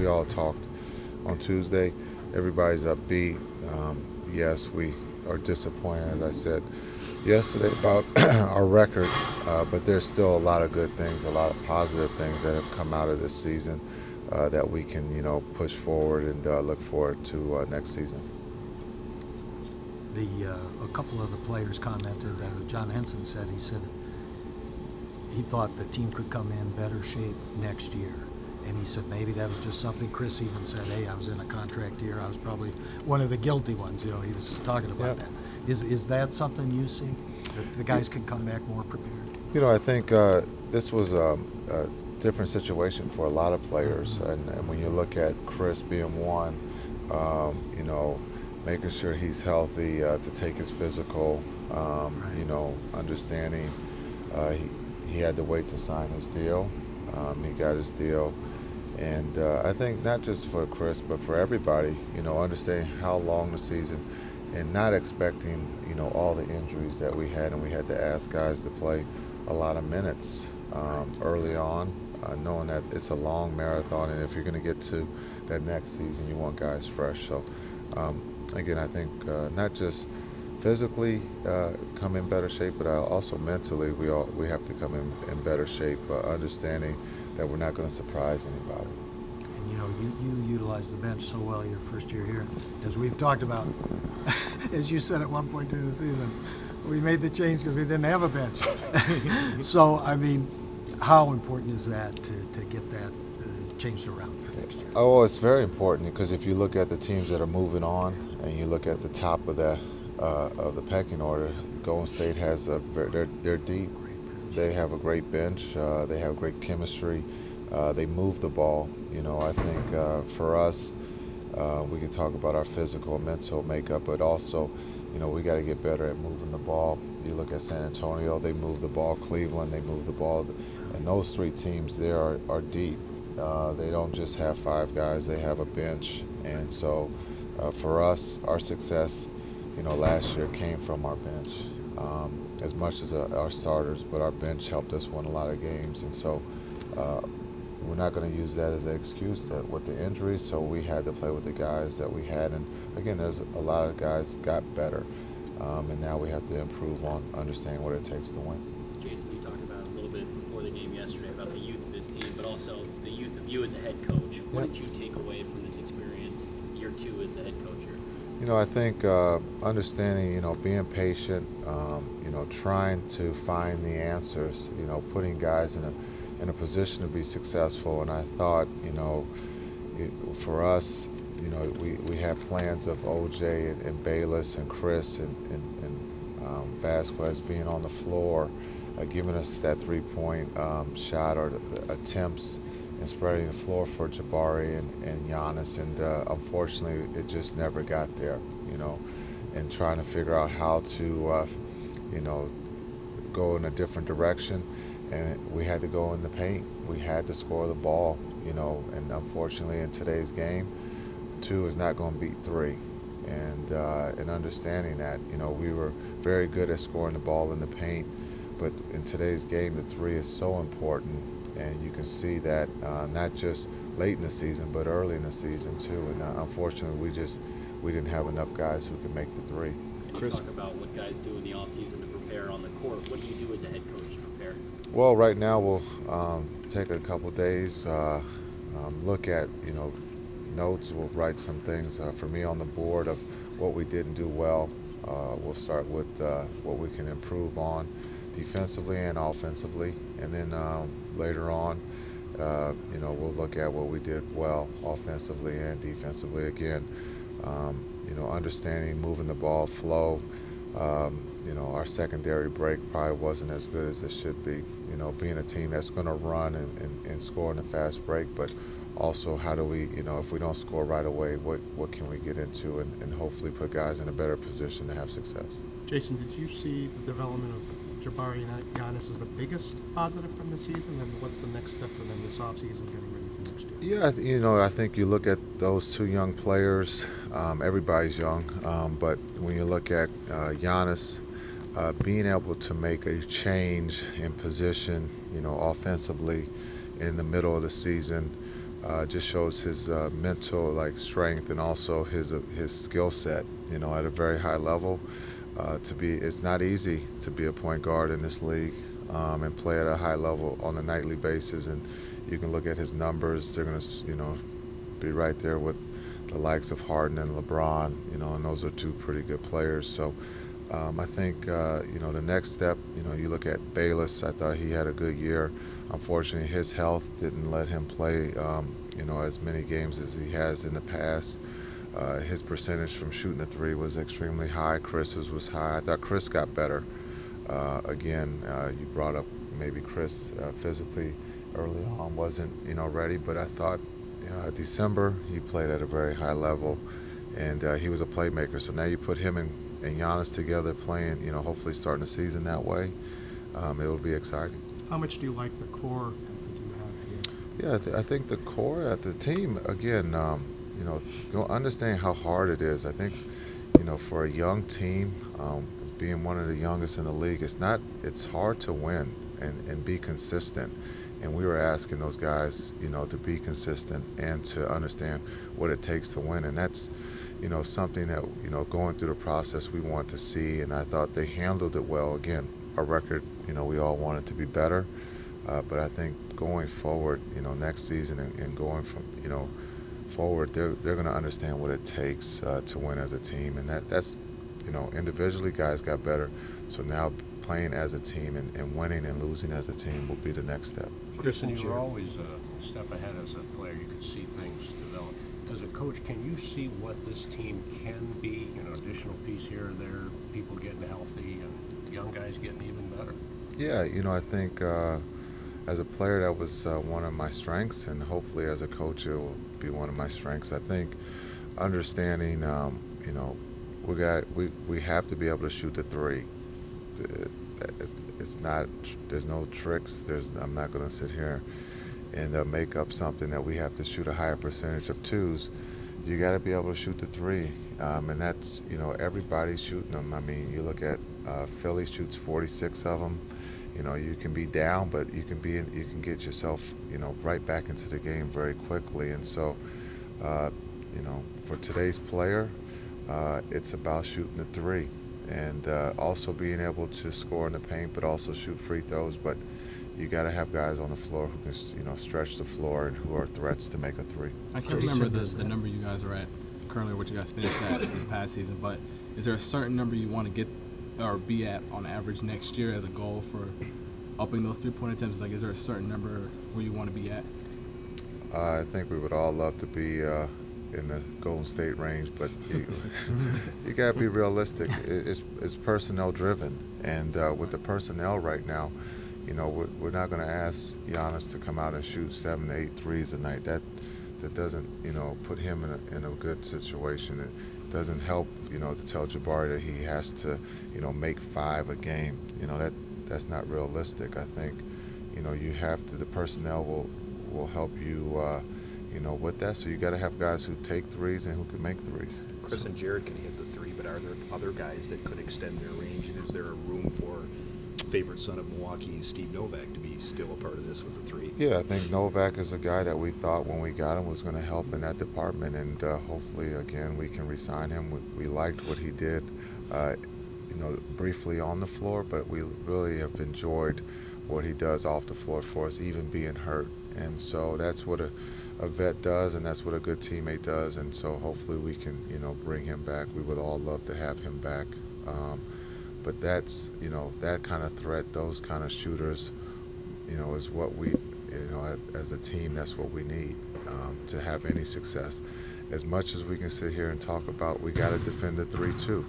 we all talked on Tuesday. Everybody's upbeat. Yes, we are disappointed, as I said yesterday, about our record, but there's still a lot of good things, a lot of positive things that have come out of this season that we can, push forward and look forward to next season. A couple of the players commented. John Henson said he thought the team could come in better shape next year. And he said maybe that was just something. Chris even said, hey, I was in a contract year. I was probably one of the guilty ones. He was talking about that. Is that something you see? That the guys can come back more prepared? I think this was a different situation for a lot of players. And when you look at Chris being one, making sure he's healthy to take his physical, understanding he had to wait to sign his deal. He got his deal. And I think not just for Chris, but for everybody, understanding how long the season and not expecting, all the injuries that we had. And we had to ask guys to play a lot of minutes early on, knowing that it's a long marathon. And if you're going to get to that next season, you want guys fresh. So, again, I think not just physically come in better shape, but also mentally we have to come in better shape, understanding that we're not going to surprise anybody. And you utilize the bench so well your first year here, as we've talked about. As you said at one point during the season, we made the change because we didn't have a bench. So I mean, how important is that to get that changed around for next year? Oh, well, it's very important because if you look at the teams that are moving on and you look at the top of the pecking order, Golden State has they're deep. They have a great bench. They have great chemistry. They move the ball. I think for us, we can talk about our physical and mental makeup, but also, we got to get better at moving the ball. You look at San Antonio, they move the ball. Cleveland, they move the ball. And those three teams there are deep. They don't just have 5 guys, they have a bench. And so for us, our success, last year came from our bench. As much as our starters, but our bench helped us win a lot of games. And so we're not going to use that as an excuse with the injuries, so we had to play with the guys that we had. And again, there's a lot of guys got better, and now we have to improve on understanding what it takes to win. Jason, you talked about a little bit before the game yesterday about the youth of this team, but also the youth of you as a head coach. What did you take away from this experience, year 2 as a head coach here? I think understanding, being patient, trying to find the answers, putting guys in a position to be successful. And I thought, for us, we had plans of OJ and Bayless and Chris and Vasquez being on the floor, giving us that 3-point shot or the attempts and spreading the floor for Jabari and Giannis. And unfortunately, it just never got there, and trying to figure out how to, go in a different direction. And we had to go in the paint. We had to score the ball, and unfortunately in today's game, 2 is not going to beat 3. And understanding that, we were very good at scoring the ball in the paint, but in today's game, the 3 is so important. And you can see that not just late in the season, but early in the season too. And unfortunately, we didn't have enough guys who could make the 3. Can you talk about what guys do in the offseason to prepare on the court? What do you do as a head coach to prepare? Well, right now we'll take a couple days, look at notes. We'll write some things for me on the board of what we didn't do well. We'll start with what we can improve on defensively and offensively, and then later on, we'll look at what we did well offensively and defensively. Again, understanding moving the ball, flow. Our secondary break probably wasn't as good as it should be. Being a team that's going to run and score in a fast break, but also how do we, if we don't score right away, what can we get into and hopefully put guys in a better position to have success. Jason, did you see the development of Jabari and Giannis as the biggest positive from the season, and what's the next step for them this offseason getting ready for next year? Yeah, I think you look at those 2 young players. Everybody's young, but when you look at Giannis, being able to make a change in position, offensively in the middle of the season, just shows his mental strength and also his skill set. At a very high level. It's not easy to be a point guard in this league and play at a high level on a nightly basis. And you can look at his numbers; they're going to, be right there with the likes of Harden and LeBron. And those are two pretty good players. So I think the next step. You look at Bayless. I thought he had a good year. Unfortunately, his health didn't let him play, as many games as he has in the past. His percentage from shooting the three was extremely high. Chris's was high. I thought Chris got better. Again, you brought up maybe Chris physically early on wasn't, ready, but I thought, December he played at a very high level, and he was a playmaker. So now you put him and Giannis together playing, hopefully starting the season that way. It will be exciting. How much do you like the core that you have here? Yeah, I think the core at the team, again, understand how hard it is. I think, for a young team, being one of the youngest in the league, it's hard to win and be consistent. And we were asking those guys, to be consistent and to understand what it takes to win. And that's, something that, going through the process we want to see. And I thought they handled it well. Again, our record, we all want it to be better. But I think going forward, next season and going from, forward, they're going to understand what it takes to win as a team. And that's, individually guys got better. So now playing as a team and winning and losing as a team will be the next step. Chris, and you were always a step ahead as a player. You could see things develop. As a coach, can you see what this team can be? Additional piece here or there, people getting healthy and young guys getting even better? Yeah, I think as a player that was one of my strengths, and hopefully as a coach it will be one of my strengths. I think understanding, we have to be able to shoot the three. It's not. There's no tricks. I'm not going to sit here and make up something that we have to shoot a higher percentage of twos. You got to be able to shoot the three, and that's everybody's shooting them. I mean, you look at Philly shoots 46 of them. You can be down, but you can get yourself right back into the game very quickly. And so, for today's player, it's about shooting the three. And also being able to score in the paint, but also shoot free throws. But you got to have guys on the floor who can, stretch the floor and who are threats to make a three. I can't remember the number you guys are at currently, what you guys finished at this past season. But is there a certain number you want to get or be at on average next year as a goal for upping those three-point attempts? Is there a certain number where you want to be at? I think we would all love to be in the Golden State range, but you got to be realistic. It's personnel driven, and with the personnel right now, we're not going to ask Giannis to come out and shoot 7 to 8 threes a night. That doesn't put him in a good situation. It doesn't help to tell Jabari that he has to make 5 a game. That's not realistic. I think you have to. The personnel will help you. With that, so you got to have guys who take threes and who can make threes. Chris and Jared can hit the three, but are there other guys that could extend their range? And is there a room for favorite son of Milwaukee, Steve Novak, to be still a part of this with the three? Yeah, I think Novak is a guy that we thought when we got him was going to help in that department, and hopefully, again, we can re-sign him. We liked what he did, briefly on the floor, but we really have enjoyed what he does off the floor for us, even being hurt. And so that's what a vet does, and that's what a good teammate does. And so hopefully we can, bring him back. We would all love to have him back. But that's, that kind of threat, those kind of shooters, is what we, as a team, that's what we need to have any success. As much as we can sit here and talk about, we got to defend the three too,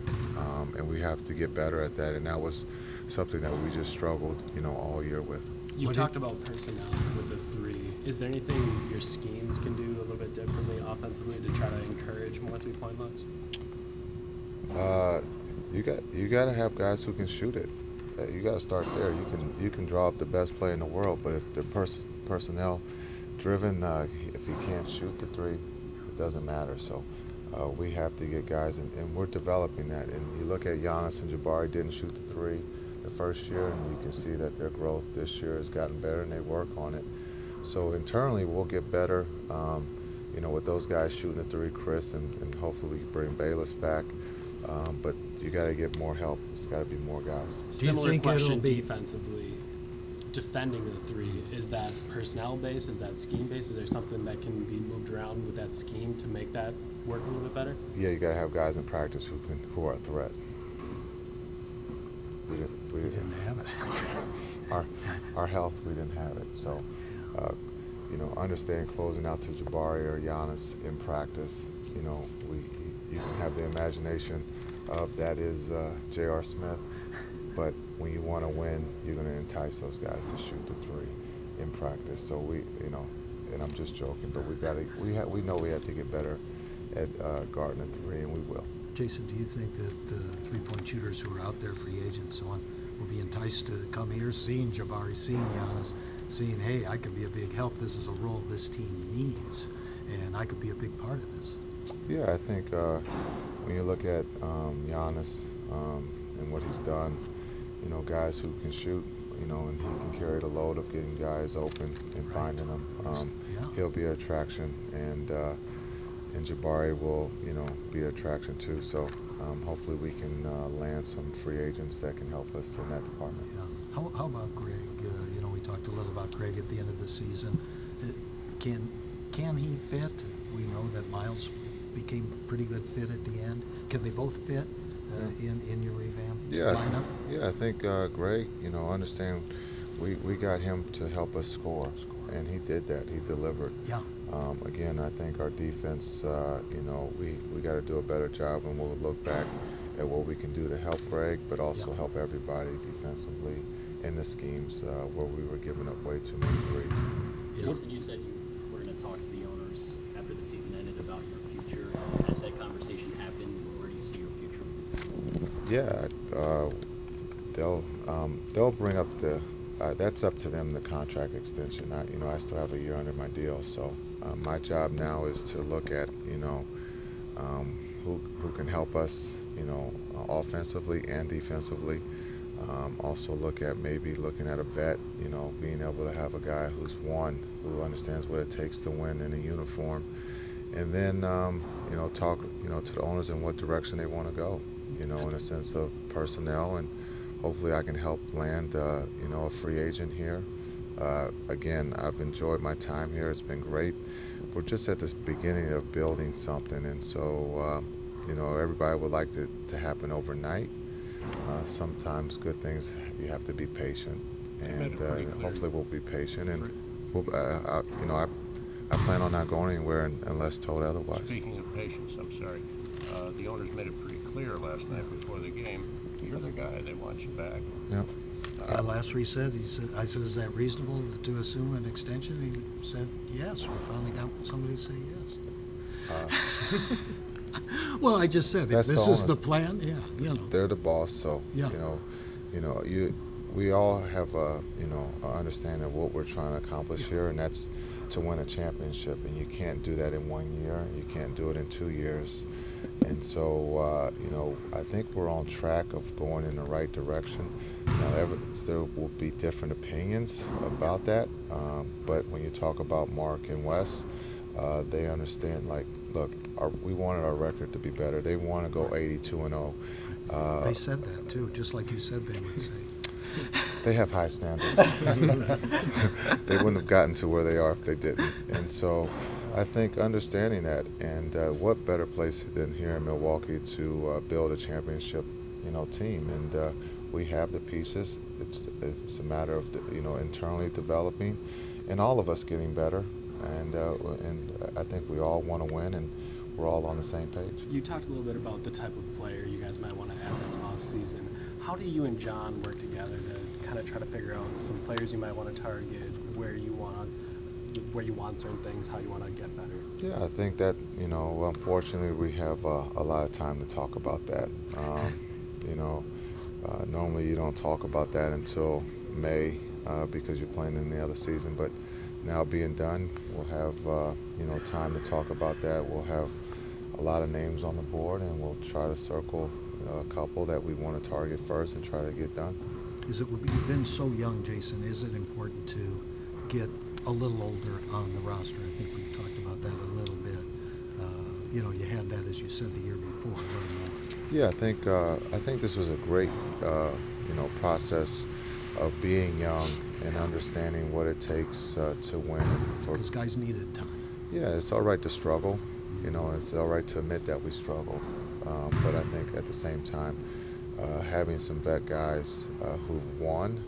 and we have to get better at that. And that was something that we just struggled, all year with. You talked about personnel with the three. Is there anything your schemes can do a little bit differently offensively to try to encourage more three-point looks? You got to have guys who can shoot it. You got to start there. You can draw up the best player in the world, but if the personnel driven, if he can't shoot the three, it doesn't matter. So we have to get guys, and we're developing that. And you look at Giannis and Jabari didn't shoot the three the first year, and you can see that their growth this year has gotten better, and they work on it. So internally, we'll get better. You know, with those guys shooting the three, Chris, and hopefully we can bring Bayless back. But you got to get more help. It's got to be more guys. Do you Similar think it'll question be- defensively. Defending the three, is that personnel based? Is that scheme based? Is there something that can be moved around with that scheme to make that work a little bit better? Yeah, you got to have guys in practice who are a threat. We Didn't have it. our health, we didn't have it. So, you know, understand closing out to Jabari or Giannis in practice. You know, you can have the imagination of that is J.R. Smith, but when you want to win, you're going to entice those guys to shoot the three in practice. So you know, and I'm just joking, but we know we have to get better at guarding the three, and we will. Jason, do you think that the three-point shooters who are out there, free agents, so on, will be enticed to come here, seeing Jabari, seeing Giannis, seeing, hey, I can be a big help. This is a role this team needs, and I could be a big part of this. Yeah, I think when you look at Giannis and what he's done, you know, guys who can shoot, you know, and he can carry the load of getting guys open and finding them. Yeah. He'll be an attraction, and Jabari will, you know, be an attraction too. So hopefully we can land some free agents that can help us in that department. Yeah. How about Greg? You know, we talked a little about Greg at the end of the season. Can he fit? We know that Miles became a pretty good fit at the end. Can they both fit in your revamped lineup? Yeah, I think Greg, you know, understand we got him to help us score, and he did that. He delivered. Yeah. Again, I think our defense, you know, we got to do a better job, and we'll look back at what we can do to help Greg, but also help everybody defensively in the schemes where we were giving up way too many threes. Yeah. Jason, you said you were going to talk to the owners after the season ended about your future. Has that conversation happened? Where do you see your future with this team? Yeah, they'll bring up the. That's up to them, the contract extension. You know, I still have a year under my deal, so my job now is to look at, you know, who can help us, you know, offensively and defensively. Also look at maybe looking at a vet, you know, being able to have a guy who's won, who understands what it takes to win in a uniform, and then you know, talk, you know, to the owners in what direction they want to go, you know, in a sense of personnel, and hopefully I can help land, you know, a free agent here. Again, I've enjoyed my time here. It's been great. We're just at this beginning of building something, and so you know, everybody would like it to happen overnight. Sometimes good things, you have to be patient, and hopefully we'll be patient, and we'll, you know, I plan on not going anywhere unless told otherwise. Speaking of patience, I'm sorry, the owners made it pretty clear last night before the game. You're the guy. They want you back. Yeah. Last week I said, is that reasonable to assume an extension? He said, yes. We finally got somebody to say yes. Well, I just said, if this is the plan, yeah, you know. They're the boss, so Yeah. we all have a, you know, understanding of what we're trying to accomplish here, and that's to win a championship. And you can't do that in 1 year. You can't do it in 2 years. And so, you know, I think we're on track of going in the right direction. Now, there will be different opinions about that, but when you talk about Mark and Wes, they understand, like, look, we wanted our record to be better. They want to go 82-0. They said that, too, just like you said they would say. They have high standards. They wouldn't have gotten to where they are if they didn't. And so I think understanding that, and what better place than here in Milwaukee to build a championship, you know, team. And we have the pieces. It's a matter of, you know, internally developing, and all of us getting better. And I think we all want to win, and we're all on the same page. You talked a little bit about the type of player you guys might want to add this offseason. How do you and John work together to kind of try to figure out some players you might want to target, where you want certain things, how you want to get better? Yeah, I think that, you know, unfortunately we have a lot of time to talk about that. You know, normally you don't talk about that until May because you're playing in the other season, but now being done, we'll have, you know, time to talk about that. We'll have a lot of names on the board, and we'll try to circle a couple that we want to target first and try to get done. You've been so young, Jason, is it important to get a little older on the roster. I think we've talked about that a little bit. You know, you had that, as you said, the year before. A little more. Yeah, I think this was a great you know, process of being young and understanding what it takes to win. Because guys needed time. Yeah, it's all right to struggle. You know, it's all right to admit that we struggle. But I think at the same time, having some vet guys who've won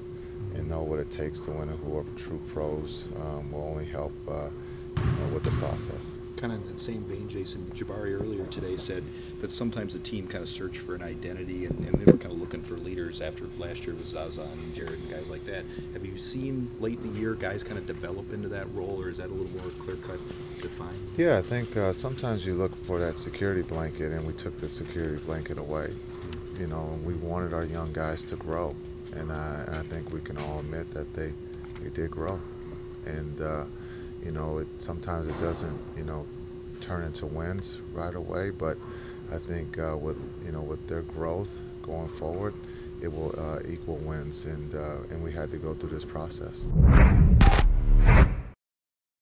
and know what it takes to win and who are true pros will only help you know, with the process. Kind of in that same vein, Jason, Jabari earlier today said that sometimes the team kind of search for an identity, and they were kind of looking for leaders after last year with Zaza and Jared and guys like that. Have you seen late in the year guys kind of develop into that role, or is that a little more clear-cut defined? Yeah, I think sometimes you look for that security blanket, and we took the security blanket away. You know, and we wanted our young guys to grow, and I think we can all admit that they did grow. And you know, sometimes it doesn't, you know, turn into wins right away, but I think with their growth going forward, it will equal wins, and we had to go through this process.